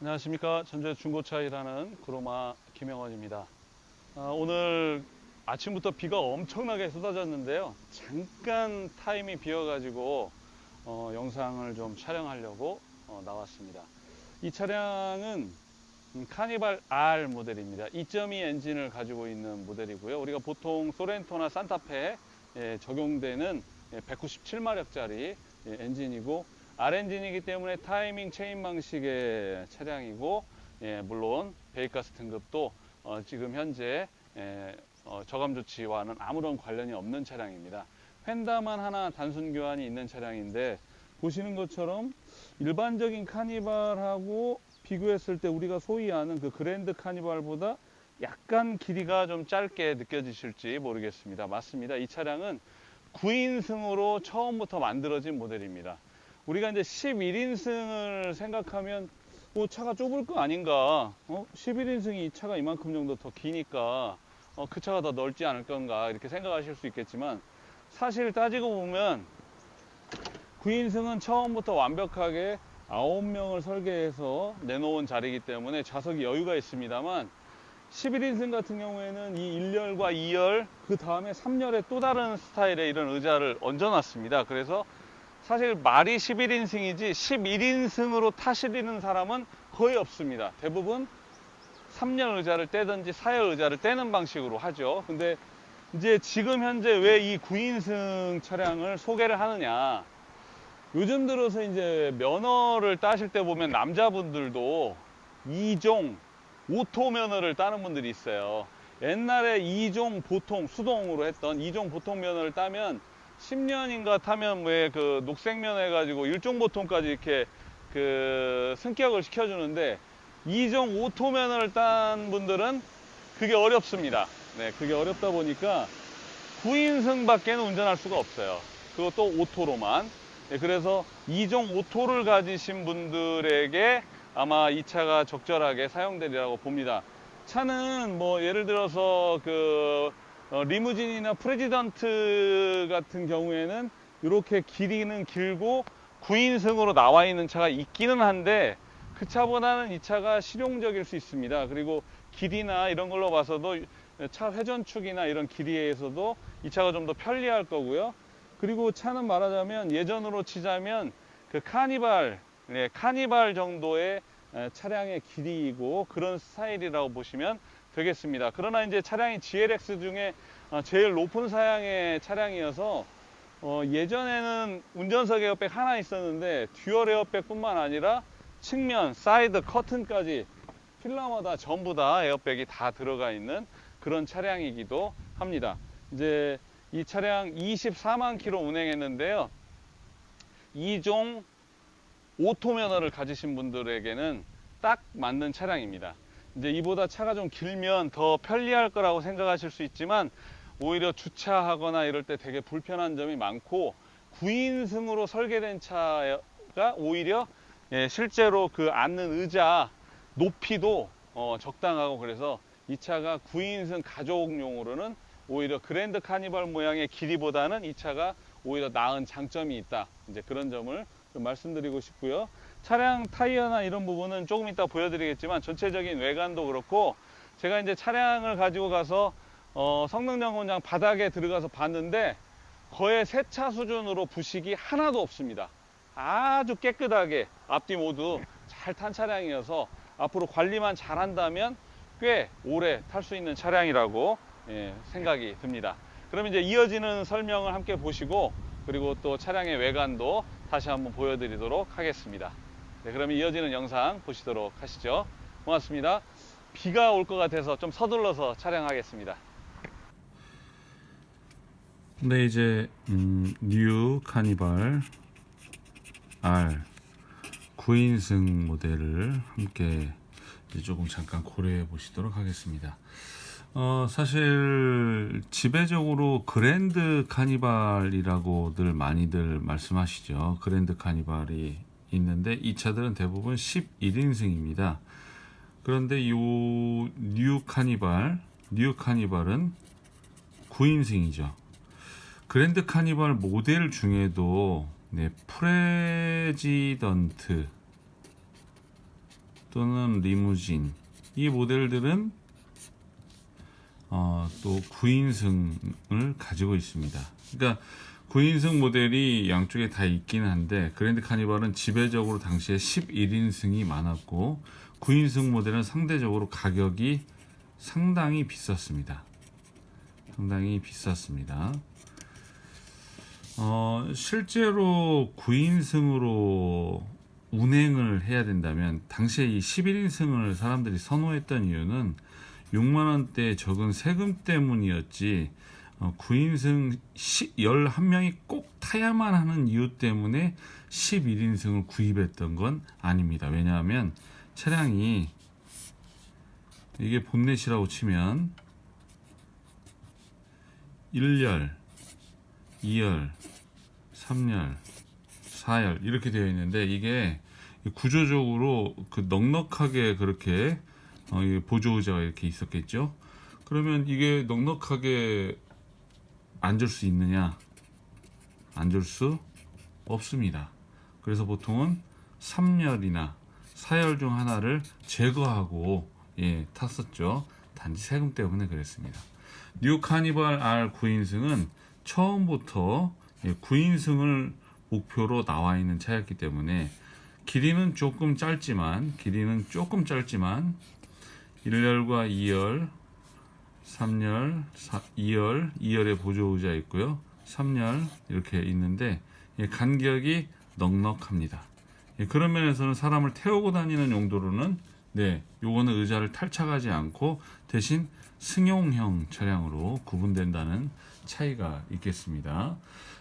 안녕하십니까. 전주 중고차 일하는 구로마 김영원입니다. 오늘 아침부터 비가 엄청나게 쏟아졌는데요. 잠깐 타임이 비어가지고 영상을 좀 촬영하려고 나왔습니다. 이 차량은 카니발 R 모델입니다. 2.2 엔진을 가지고 있는 모델이고요. 우리가 보통 소렌토나 산타페에 적용되는 197마력짜리 엔진이고, R 엔진이기 때문에 타이밍 체인 방식의 차량이고, 물론 배기가스 등급도 지금 현재 저감 조치와는 아무런 관련이 없는 차량입니다. 휀다만 하나 단순 교환이 있는 차량인데, 보시는 것처럼 일반적인 카니발하고 비교했을 때 우리가 소위 아는 그 그랜드 카니발보다 약간 길이가 좀 짧게 느껴지실지 모르겠습니다. 맞습니다. 이 차량은 9인승으로 처음부터 만들어진 모델입니다. 우리가 이제 11인승을 생각하면 차가 좁을 거 아닌가, 11인승이 이 차가 이만큼 정도 더 기니까 그 차가 더 넓지 않을 건가, 이렇게 생각하실 수 있겠지만, 사실 따지고 보면 9인승은 처음부터 완벽하게 9명을 설계해서 내놓은 자리이기 때문에 좌석이 여유가 있습니다만, 11인승 같은 경우에는 이 1열과 2열, 그 다음에 3열에 또 다른 스타일의 이런 의자를 얹어놨습니다. 그래서 사실 말이 11인승이지 11인승으로 타시는 사람은 거의 없습니다. 대부분 3열 의자를 떼든지 4열 의자를 떼는 방식으로 하죠. 근데 이제 지금 현재 왜 이 9인승 차량을 소개를 하느냐, 요즘 들어서 이제 면허를 따실 때 보면 남자분들도 2종 오토 면허를 따는 분들이 있어요. 옛날에 2종 보통 수동으로 했던 2종 보통 면허를 따면 10년인가 타면 왜 그 녹색 면허 해가지고 1종 보통까지 이렇게 그 승격을 시켜주는데, 2종 오토 면허를 딴 분들은 그게 어렵습니다. 네, 그게 어렵다 보니까 9인승 밖에는 운전할 수가 없어요. 그것도 오토로만. 네, 그래서 2종 오토를 가지신 분들에게 아마 이 차가 적절하게 사용되리라고 봅니다. 차는 뭐 예를 들어서 그 리무진이나 프레지던트 같은 경우에는 이렇게 길이는 길고 9인승으로 나와 있는 차가 있기는 한데, 그 차보다는 이 차가 실용적일 수 있습니다. 그리고 길이나 이런 걸로 봐서도 차 회전축이나 이런 길이에서도 이 차가 좀 더 편리할 거고요. 그리고 차는 말하자면 예전으로 치자면 그 카니발, 카니발 정도의 차량의 길이이고 그런 스타일이라고 보시면 되겠습니다. 그러나 이제 차량이 GLX 중에 제일 높은 사양의 차량이어서 예전에는 운전석 에어백 하나 있었는데, 듀얼 에어백 뿐만 아니라 측면, 사이드, 커튼까지 필러마다 전부 다 에어백이 다 들어가 있는 그런 차량이기도 합니다. 이제 이 차량 24만 킬로 운행했는데요. 2종 오토 면허를 가지신 분들에게는 딱 맞는 차량입니다. 이제 이보다 차가 좀 길면 더 편리할 거라고 생각하실 수 있지만, 오히려 주차하거나 이럴 때 되게 불편한 점이 많고, 9인승으로 설계된 차가 오히려 실제로 그 앉는 의자 높이도 적당하고, 그래서 이 차가 9인승 가족용으로는 오히려 그랜드 카니발 모양의 길이보다는 이 차가 오히려 나은 장점이 있다. 이제 그런 점을 좀 말씀드리고 싶고요. 차량 타이어나 이런 부분은 조금 이따 보여드리겠지만, 전체적인 외관도 그렇고, 제가 이제 차량을 가지고 가서 성능점검장 바닥에 들어가서 봤는데 거의 세차 수준으로 부식이 하나도 없습니다. 아주 깨끗하게 앞뒤 모두 잘 탄 차량이어서 앞으로 관리만 잘 한다면 꽤 오래 탈 수 있는 차량이라고 생각이 듭니다. 그럼 이제 이어지는 설명을 함께 보시고, 그리고 또 차량의 외관도 다시 한번 보여드리도록 하겠습니다. 네, 그럼 이어지는 영상 보시도록 하시죠. 고맙습니다. 비가 올 것 같아서 좀 서둘러서 촬영하겠습니다. 네, 이제 뉴 카니발 R 9인승 모델을 함께 이제 조금 잠깐 고려해 보시도록 하겠습니다. 사실 지배적으로 그랜드 카니발이라고들 많이들 말씀하시죠. 그랜드 카니발이 있는데 이 차들은 대부분 11인승입니다. 그런데 이 뉴 카니발은 9인승이죠. 그랜드 카니발 모델 중에도 프레지던트 또는 리무진, 이 모델들은 또 9인승을 가지고 있습니다. 그러니까 9인승 모델이 양쪽에 다 있기는 한데 그랜드 카니발은 지배적으로 당시에 11인승이 많았고 9인승 모델은 상대적으로 가격이 상당히 비쌌습니다. 실제로 9인승으로 운행을 해야 된다면 당시에 이 11인승을 사람들이 선호했던 이유는 6만원대 적은 세금 때문이었지 9인승 11명이 꼭 타야만 하는 이유 때문에 11인승을 구입했던 건 아닙니다. 왜냐하면 차량이 이게 본넷이라고 치면 1열, 2열, 3열, 4열 이렇게 되어 있는데 이게 구조적으로 그 넉넉하게 그렇게 보조 의자가 이렇게 있었겠죠. 그러면 이게 넉넉하게 앉을 수 있느냐? 앉을 수 없습니다. 그래서 보통은 3열이나 4열 중 하나를 제거하고 탔었죠. 단지 세금 때문에 그랬습니다. 뉴 카니발 R 9인승은 처음부터 9인승을 목표로 나와 있는 차였기 때문에 길이는 조금 짧지만 1열과 2열, 3열, 2열에 보조 의자 있고요. 3열 이렇게 있는데 간격이 넉넉합니다. 그런 면에서는 사람을 태우고 다니는 용도로는 요거는 의자를 탈착하지 않고 대신 승용형 차량으로 구분된다는 차이가 있겠습니다.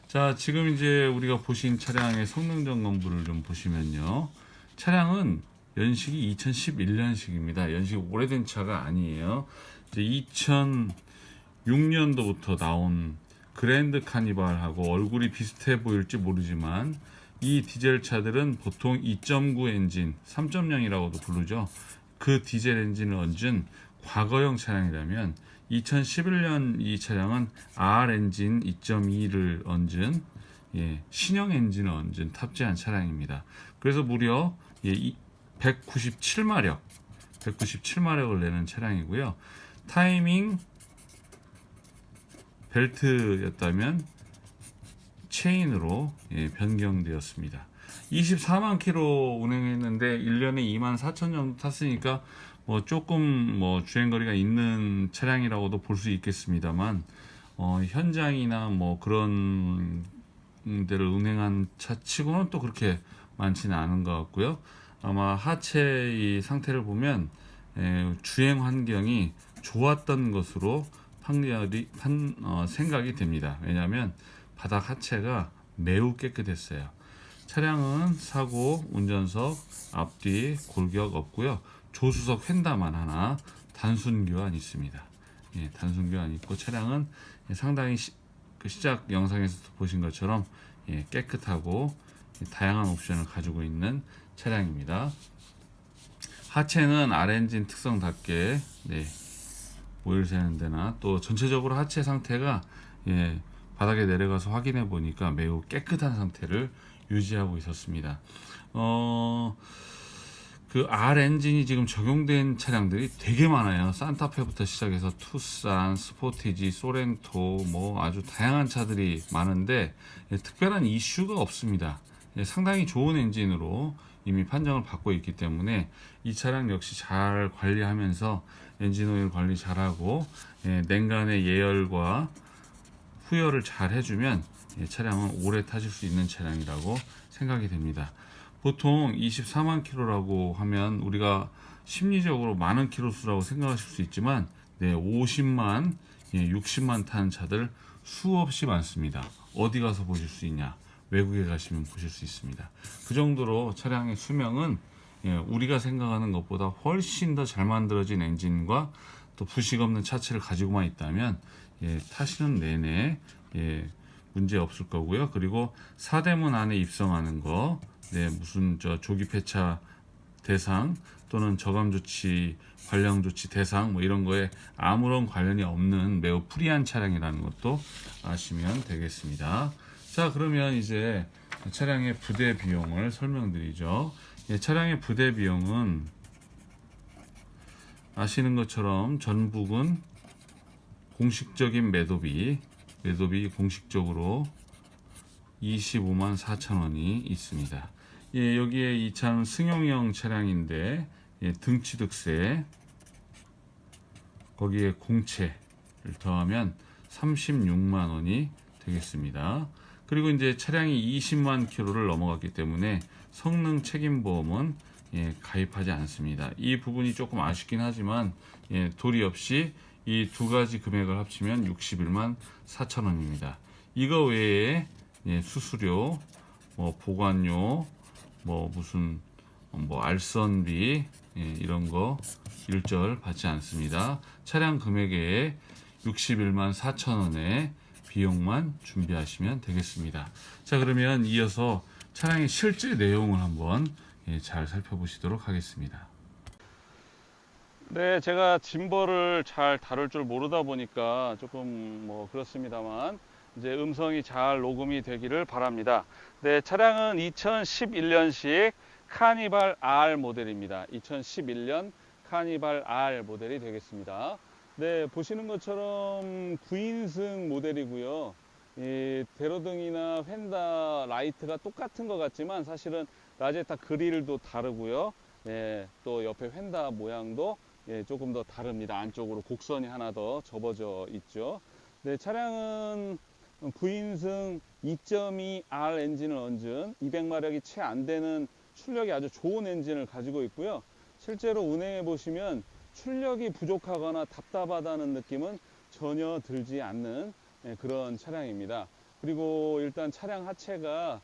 자, 지금 이제 우리가 보신 차량의 성능 점검부를 좀 보시면요. 차량은 연식이 2011년식입니다. 연식이 오래된 차가 아니에요. 이제 2006년도부터 나온 그랜드 카니발하고 얼굴이 비슷해 보일지 모르지만 이 디젤 차들은 보통 2.9 엔진, 3.0이라고도 부르죠. 그 디젤 엔진을 얹은 과거형 차량이라면 2011년 이 차량은 R 엔진 2.2를 얹은 신형 엔진을 얹은 탑재한 차량입니다. 그래서 무려 197마력을 내는 차량이고요. 타이밍 벨트였다면 체인으로 변경되었습니다. 24만 킬로 운행했는데 1년에 2만 4천 정도 탔으니까 조금 주행거리가 있는 차량이라고도 볼 수 있겠습니다만 현장이나 그런 데를 운행한 차치고는 또 그렇게 많지는 않은 것 같고요. 아마 하체의 상태를 보면 주행 환경이 좋았던 것으로 생각이 됩니다. 왜냐하면 바닥 하체가 매우 깨끗했어요. 차량은 사고, 운전석, 앞뒤 골격 없고요. 조수석 휀다만 하나 단순 교환 있습니다. 단순 교환 있고 차량은 상당히 그 시작 영상에서 보신 것처럼 깨끗하고 다양한 옵션을 가지고 있는 차량입니다. 하체는 R엔진 특성답게 오일 새는 데나 또 전체적으로 하체 상태가 바닥에 내려가서 확인해 보니까 매우 깨끗한 상태를 유지하고 있었습니다. 그 R 엔진이 지금 적용된 차량들이 되게 많아요. 산타페부터 시작해서 투싼, 스포티지, 소렌토 아주 다양한 차들이 많은데 특별한 이슈가 없습니다. 상당히 좋은 엔진으로 이미 판정을 받고 있기 때문에 이 차량 역시 잘 관리하면서 엔진 오일 관리 잘하고 냉간의 예열과 후열을 잘 해주면 차량은 오래 타실 수 있는 차량이라고 생각이 됩니다. 보통 24만 킬로라고 하면 우리가 심리적으로 많은 킬로수라고 생각하실 수 있지만 50만, 60만 타는 차들 수없이 많습니다. 어디 가서 보실 수 있냐? 외국에 가시면 보실 수 있습니다. 그 정도로 차량의 수명은 우리가 생각하는 것보다 훨씬 더 잘 만들어진 엔진과 또 부식 없는 차체를 가지고만 있다면 타시는 내내 문제 없을 거고요. 그리고 사대문 안에 입성하는 거, 무슨 조기 폐차 대상 또는 저감 조치, 관련 조치 대상 이런 거에 아무런 관련이 없는 매우 프리한 차량이라는 것도 아시면 되겠습니다. 자, 그러면 이제 차량의 부대 비용을 설명드리죠. 차량의 부대 비용은 아시는 것처럼 전북은 공식적인 매도비 공식적으로 25만 4천 원이 있습니다. 예, 여기에 이 차는 승용형 차량인데 예, 등취득세 거기에 공채를 더하면 36만 원이 되겠습니다. 그리고 이제 차량이 20만 킬로를 넘어갔기 때문에 성능 책임보험은 예, 가입하지 않습니다. 이 부분이 조금 아쉽긴 하지만 예, 도리 없이 이 두 가지 금액을 합치면 61만 4천 원입니다. 이거 외에 예, 수수료, 뭐 보관료, 뭐 무슨 뭐 알선비 예, 이런 거 일절 받지 않습니다. 차량 금액에 61만 4천 원의 비용만 준비하시면 되겠습니다. 자, 그러면 이어서 차량의 실제 내용을 한번 예, 잘 살펴보시도록 하겠습니다. 네, 제가 짐벌을 잘 다룰 줄 모르다 보니까 조금 뭐 그렇습니다만 이제 음성이 잘 녹음이 되기를 바랍니다. 네, 차량은 2011년식 카니발 R 모델입니다. 2011년 카니발 R 모델이 되겠습니다. 네, 보시는 것처럼 9인승 모델이고요. 이 대로등이나 휀다 라이트가 똑같은 것 같지만 사실은 라제타 그릴도 다르고요. 예, 또 옆에 휀다 모양도 예, 조금 더 다릅니다. 안쪽으로 곡선이 하나 더 접어져 있죠. 네, 차량은 9인승 2.2R 엔진을 얹은 200마력이 채 안 되는 출력이 아주 좋은 엔진을 가지고 있고요. 실제로 운행해 보시면 출력이 부족하거나 답답하다는 느낌은 전혀 들지 않는 그런 차량입니다. 그리고 일단 차량 하체가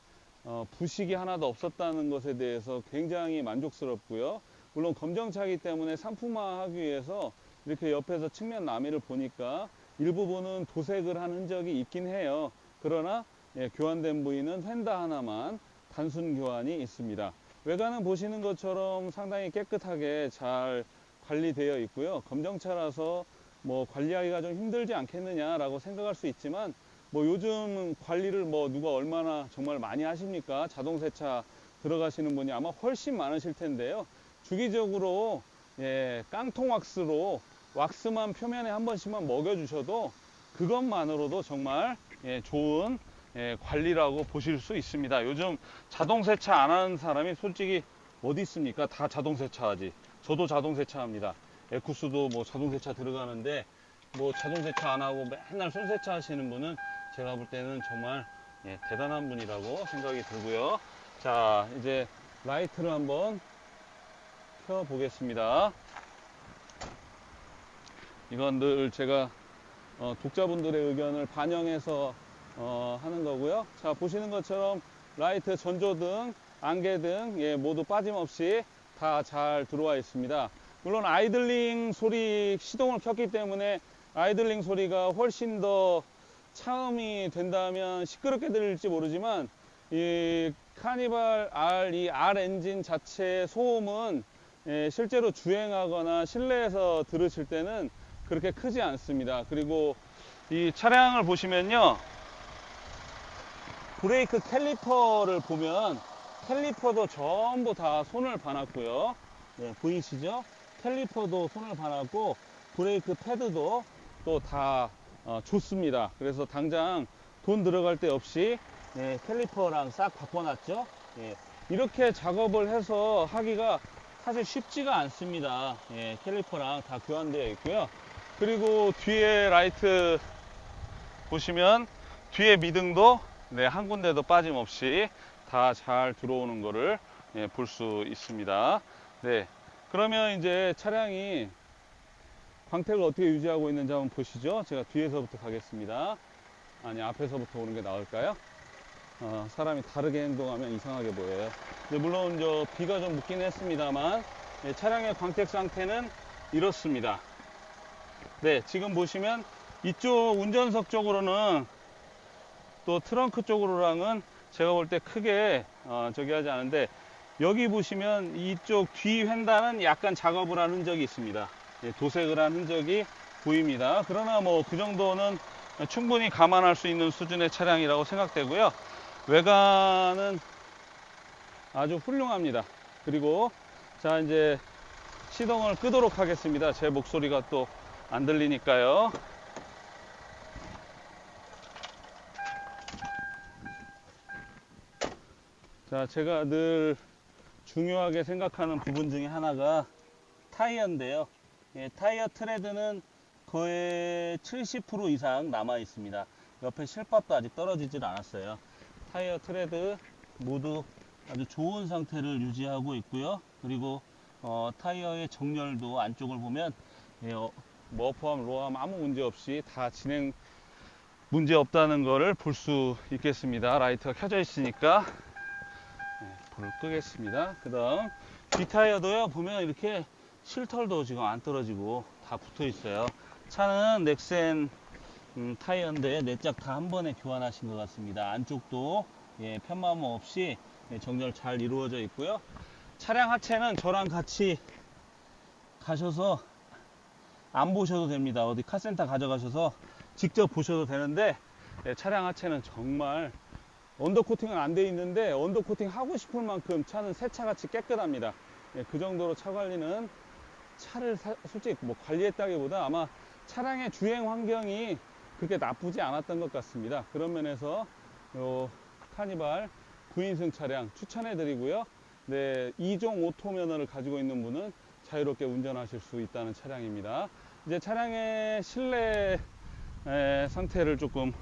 부식이 하나도 없었다는 것에 대해서 굉장히 만족스럽고요. 물론 검정차이기 때문에 상품화하기 위해서 이렇게 옆에서 측면 라미를 보니까 일부분은 도색을 한 흔적이 있긴 해요. 그러나 예, 교환된 부위는 휀다 하나만 단순 교환이 있습니다. 외관은 보시는 것처럼 상당히 깨끗하게 잘 관리되어 있고요. 검정차라서 뭐 관리하기가 좀 힘들지 않겠느냐라고 생각할 수 있지만 뭐 요즘 관리를 뭐 누가 얼마나 정말 많이 하십니까? 자동 세차 들어가시는 분이 아마 훨씬 많으실 텐데요. 주기적으로 예, 깡통 왁스로 왁스만 표면에 한 번씩만 먹여주셔도 그것만으로도 정말 예, 좋은 예, 관리라고 보실 수 있습니다. 요즘 자동 세차 안 하는 사람이 솔직히 어디 있습니까? 다 자동 세차하지. 저도 자동 세차합니다. 에쿠스도 뭐 자동 세차 들어가는데 뭐 자동 세차 안 하고 맨날 손 세차 하시는 분은 제가 볼 때는 정말 예, 대단한 분이라고 생각이 들고요. 자, 이제 라이트를 한번 켜 보겠습니다. 이건 늘 제가 독자분들의 의견을 반영해서 하는 거고요. 자, 보시는 것처럼 라이트, 전조등, 안개등 예, 모두 빠짐없이 다 잘 들어와 있습니다. 물론 아이들링 소리 시동을 켰기 때문에 아이들링 소리가 훨씬 더 차음이 된다면 시끄럽게 들릴지 모르지만 이 카니발 R, 이 R 엔진 자체의 소음은 예, 실제로 주행하거나 실내에서 들으실 때는 그렇게 크지 않습니다. 그리고 이 차량을 보시면요, 브레이크 캘리퍼를 보면 캘리퍼도 전부 다 손을 봐놨고요. 네, 보이시죠? 캘리퍼도 손을 봐놨고 브레이크 패드도 또 다 좋습니다. 그래서 당장 돈 들어갈 데 없이 네, 캘리퍼랑 싹 바꿔놨죠. 예, 이렇게 작업을 해서 하기가 사실 쉽지가 않습니다. 예, 캘리퍼랑 다 교환되어 있고요. 그리고 뒤에 라이트 보시면 뒤에 미등도 네, 한 군데도 빠짐없이 다 잘 들어오는 거를 예, 볼 수 있습니다. 네, 그러면 이제 차량이 광택을 어떻게 유지하고 있는지 한번 보시죠. 제가 뒤에서부터 가겠습니다. 아니, 앞에서부터 오는 게 나을까요? 사람이 다르게 행동하면 이상하게 보여요. 물론 비가 좀 묻긴 했습니다만 예, 차량의 광택 상태는 이렇습니다. 네, 지금 보시면 이쪽 운전석 쪽으로는 또 트렁크 쪽으로랑은 제가 볼 때 크게 저기 하지 않은데 여기 보시면 이쪽 뒤 휀다는 약간 작업을 한 흔적이 있습니다. 예, 도색을 한 흔적이 보입니다. 그러나 뭐 그 정도는 충분히 감안할 수 있는 수준의 차량이라고 생각되고요. 외관은 아주 훌륭합니다. 그리고 자, 이제 시동을 끄도록 하겠습니다. 제 목소리가 또 안 들리니까요. 자, 제가 늘 중요하게 생각하는 부분 중에 하나가 타이어인데요. 예, 타이어 트레드는 거의 70% 이상 남아 있습니다. 옆에 실밥도 아직 떨어지질 않았어요. 타이어 트레드 모두 아주 좋은 상태를 유지하고 있고요. 그리고 타이어의 정렬도 안쪽을 보면 머프암, 로암 아무 문제 없이 다 진행 문제 없다는 것을 볼 수 있겠습니다. 라이트가 켜져 있으니까 불을 끄겠습니다. 그 다음 뒷타이어도요, 보면 이렇게 실털도 지금 안 떨어지고 다 붙어 있어요. 차는 넥센 타이어인데 네 짝 다 한 번에 교환하신 것 같습니다. 안쪽도 편마모 없이 정렬 잘 이루어져 있고요. 차량 하체는 저랑 같이 가셔서 안 보셔도 됩니다. 어디 카센터 가져가셔서 직접 보셔도 되는데, 차량 하체는 정말 언더코팅은 안 돼 있는데 언더코팅 하고 싶을 만큼 차는 새 차같이 깨끗합니다. 그 정도로 차 관리는, 차를 솔직히 뭐 관리했다기보다 아마 차량의 주행 환경이 그렇게 나쁘지 않았던 것 같습니다. 그런 면에서 요 카니발 9인승 차량 추천해 드리고요. 네, 2종 오토 면허를 가지고 있는 분은 자유롭게 운전하실 수 있다는 차량입니다. 이제 차량의 실내 상태를 조금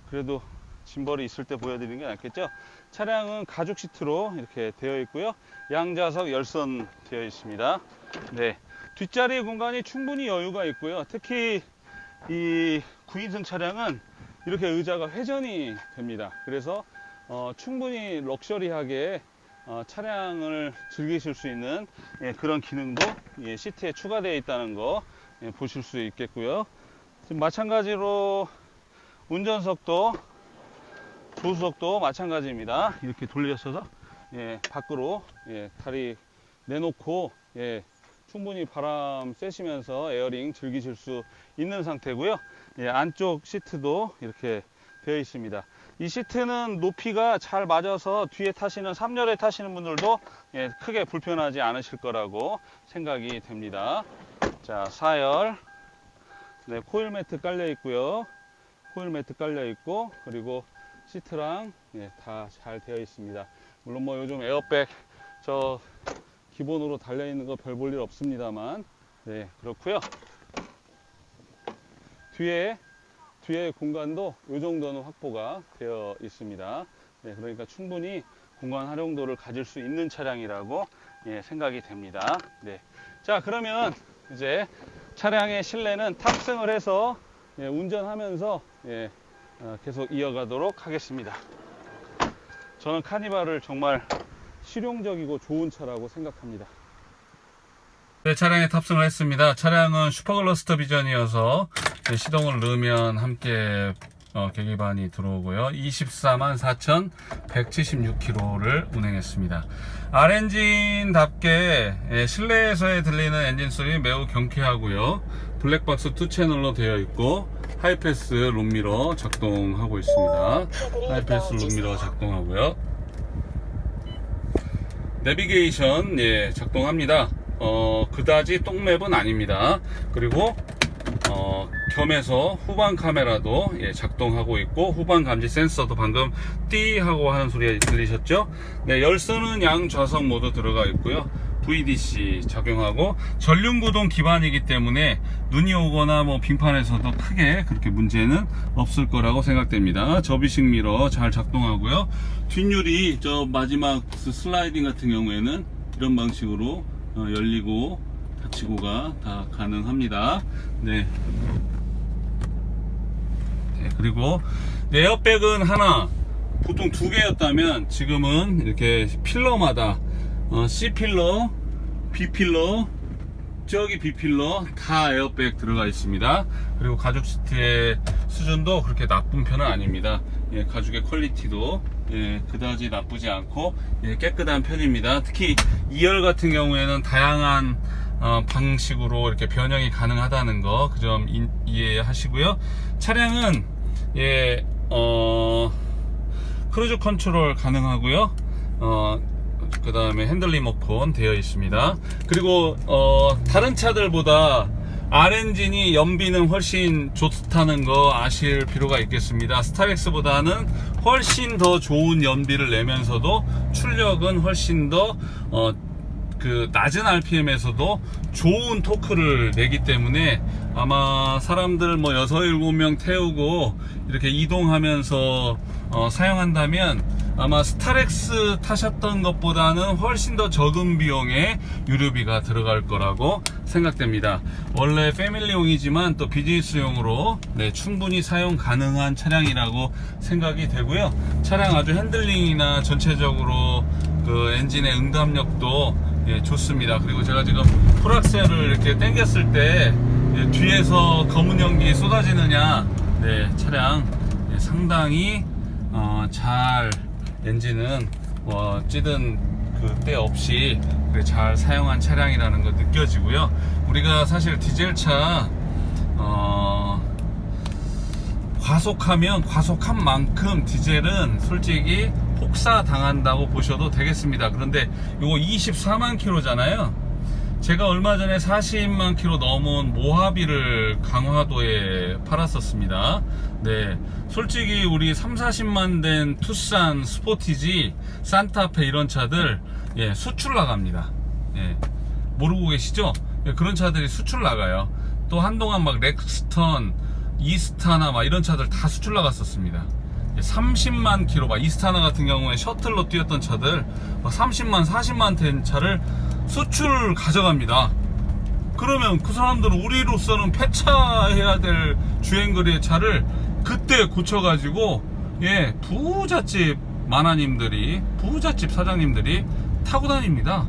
그래도 짐벌이 있을 때 보여드리는 게 낫겠죠. 차량은 가죽 시트로 이렇게 되어 있고요. 양좌석 열선 되어 있습니다. 네, 뒷자리 공간이 충분히 여유가 있고요. 특히 이 9인승 차량은 이렇게 의자가 회전이 됩니다. 그래서 충분히 럭셔리하게 차량을 즐기실 수 있는 그런 기능도 시트에 추가되어 있다는 거 보실 수 있겠고요. 지금 마찬가지로 운전석도, 조수석도 마찬가지입니다. 이렇게 돌려서서 밖으로 다리 내놓고 충분히 바람 쐬시면서 에어링 즐기실 수 있는 상태고요. 안쪽 시트도 이렇게 되어 있습니다. 이 시트는 높이가 잘 맞아서 뒤에 타시는 3열에 타시는 분들도 크게 불편하지 않으실 거라고 생각이 됩니다. 자, 4열. 네, 코일 매트 깔려 있고요. 코일 매트 깔려 있고, 그리고 시트랑 다 잘 되어 있습니다. 물론 뭐 요즘 에어백 기본으로 달려 있는 거 별 볼 일 없습니다만, 네, 그렇고요. 뒤에 공간도 이 정도는 확보가 되어 있습니다. 네, 그러니까 충분히 공간 활용도를 가질 수 있는 차량이라고 생각이 됩니다. 네. 자, 그러면 이제 차량의 실내는 탑승을 해서 운전하면서 계속 이어가도록 하겠습니다. 저는 카니발을 정말 실용적이고 좋은 차라고 생각합니다. 네, 차량에 탑승을 했습니다. 차량은 슈퍼글러스터 비전이어서 시동을 넣으면 함께 계기판이 들어오고요. 244,176km를 운행했습니다. R엔진답게 실내에서의 들리는 엔진 소리 매우 경쾌하고요. 블랙박스 2채널로 되어 있고 하이패스 룸미러 작동하고 있습니다. 하이패스 룸미러 작동하고요. 내비게이션 작동합니다. 그다지 똥맵은 아닙니다. 그리고 겸해서 후방 카메라도 작동하고 있고, 후방 감지 센서도 방금 띠 하고 하는 소리 들리셨죠? 네, 열선은 양좌석 모두 들어가 있고요. VDC 작용하고, 전륜구동 기반이기 때문에 눈이 오거나 뭐 빙판에서도 크게 그렇게 문제는 없을 거라고 생각됩니다. 접이식 미러 잘 작동하고요. 뒷유리 저 마지막 슬라이딩 같은 경우에는 이런 방식으로 열리고 닫히고가 다 가능합니다. 네. 그리고 에어백은 하나, 보통 두 개였다면 지금은 이렇게 필러마다 C필러, B필러, 저기 B필러 다 에어백 들어가 있습니다. 그리고 가죽 시트의 수준도 그렇게 나쁜 편은 아닙니다. 가죽의 퀄리티도 그다지 나쁘지 않고 깨끗한 편입니다. 특히 2열 같은 경우에는 다양한 방식으로 이렇게 변형이 가능하다는 거, 그 점 이해하시고요. 차량은 크루즈 컨트롤 가능하고요. 그 다음에 핸들 리모컨 되어 있습니다. 그리고 다른 차들보다 R엔진이 연비는 훨씬 좋다는 거 아실 필요가 있겠습니다. 스타렉스보다는 훨씬 더 좋은 연비를 내면서도 출력은 훨씬 더 그 낮은 RPM에서도 좋은 토크를 내기 때문에 아마 사람들 뭐 6, 7명 태우고 이렇게 이동하면서 사용한다면 아마 스타렉스 타셨던 것보다는 훨씬 더 적은 비용에 유류비가 들어갈 거라고 생각됩니다. 원래 패밀리용이지만 또 비즈니스용으로 충분히 사용 가능한 차량이라고 생각이 되고요. 차량 아주 핸들링이나 전체적으로 그 엔진의 응답력도 좋습니다. 그리고 제가 지금 풀악셀을 이렇게 당겼을 때 뒤에서 검은 연기 쏟아지느냐, 차량 상당히 잘 엔진은 찌든 그 때 없이 잘 사용한 차량이라는 거 느껴지고요. 우리가 사실 디젤차 과속하면 과속한 만큼 디젤은 솔직히 폭사 당한다고 보셔도 되겠습니다. 그런데 요거 24만 킬로잖아요. 제가 얼마 전에 40만 킬로 넘은 모하비를 강화도에 팔았었습니다. 솔직히 우리 3, 40만 된 투싼, 스포티지, 산타페 이런 차들 수출 나갑니다. 모르고 계시죠? 그런 차들이 수출 나가요. 또 한동안 막 렉스턴, 이스타나 막 이런 차들 다 수출 나갔었습니다. 30만 킬로, 막 이스타나 같은 경우에 셔틀로 뛰었던 차들 막 30만, 40만 된 차를 수출 가져갑니다. 그러면 그 사람들은 우리로서는 폐차해야 될 주행거리의 차를 그때 고쳐가지고 부잣집 마나님들이, 부잣집 사장님들이 타고 다닙니다.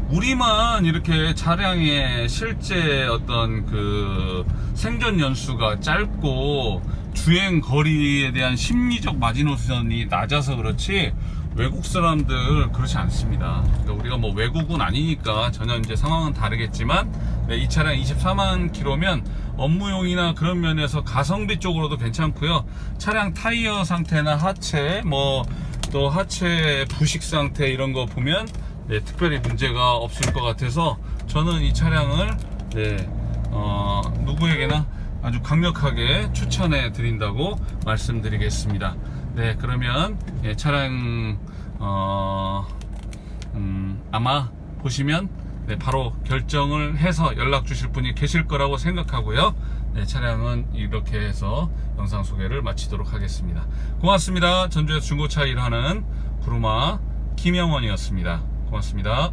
우리만 이렇게 차량의 실제 어떤 그 생존 연수가 짧고 주행 거리에 대한 심리적 마지노선이 낮아서 그렇지 외국 사람들 그렇지 않습니다. 그러니까 우리가 뭐 외국은 아니니까 전혀 이제 상황은 다르겠지만 이 차량 24만 킬로면 업무용이나 그런 면에서 가성비 쪽으로도 괜찮고요. 차량 타이어 상태나 하체 또 하체 부식 상태 이런 거 보면 특별히 문제가 없을 것 같아서 저는 이 차량을 누구에게나 아주 강력하게 추천해 드린다고 말씀드리겠습니다. 그러면 차량 아마 보시면 바로 결정을 해서 연락 주실 분이 계실 거라고 생각하고요. 차량은 이렇게 해서 영상 소개를 마치도록 하겠습니다. 고맙습니다. 전주에서 중고차 일하는 구루마 김영원이었습니다. 고맙습니다.